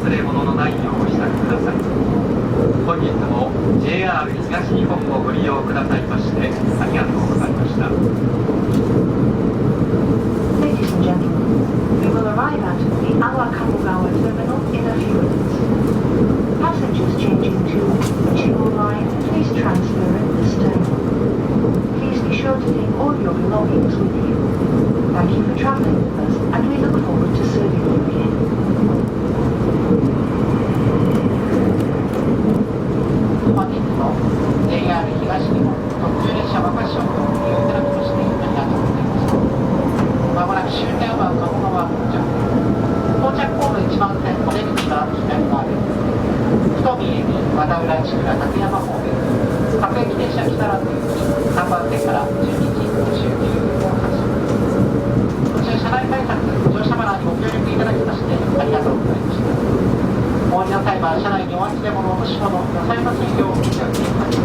忘れ物のないようお支度ください。本日も JR 東日本をご利用くださいましてありがとうございました。 Ladies and gentlemen, we will arrive at the Awa Kamugawa terminal in a few minutes. Passengers changing to Chibu Line, please transfer at this terminal. Please be sure to take all your belongings with you. Thank you for traveling with us, and we look forward to serving you again. 本日も JR 東日本特急列車若潮をご利用いただきましてありがとうございました。まもなく終点は鴨川到着ホーム1番線お出口が左側です。太見駅、和田浦市倉立山方面、各駅停車木更津行き3番線から12時59分を発車。こちら車内改札、乗車マナーにご協力いただきましてありがとうございました。お降りの際は車内にお忘れ物、もしものなさいませんようお気をつけください。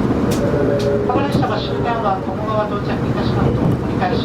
この列車は終点は鴨川到着いたしますと折り返し